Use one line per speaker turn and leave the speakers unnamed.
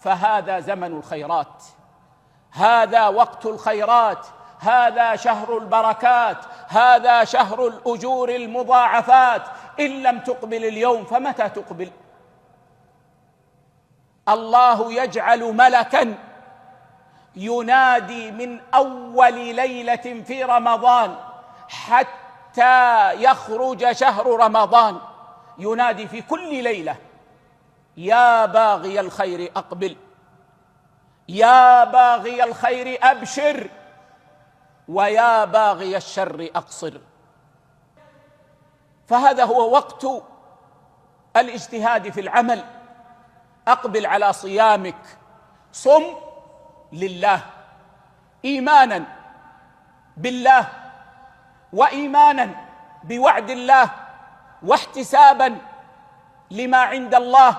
فهذا زمن الخيرات، هذا وقت الخيرات، هذا شهر البركات، هذا شهر الأجور المضاعفات. إن لم تقبل اليوم فمتى تقبل؟ الله يجعل ملكا ينادي من أول ليلة في رمضان حتى يخرج شهر رمضان، ينادي في كل ليلة: يا باغي الخير أقبل، يا باغي الخير أبشر، ويا باغي الشر أقصر. فهذا هو وقت الاجتهاد في العمل. أقبل على صيامك، صم لله، إيمانا بالله وإيمانا بوعد الله واحتسابا لما عند الله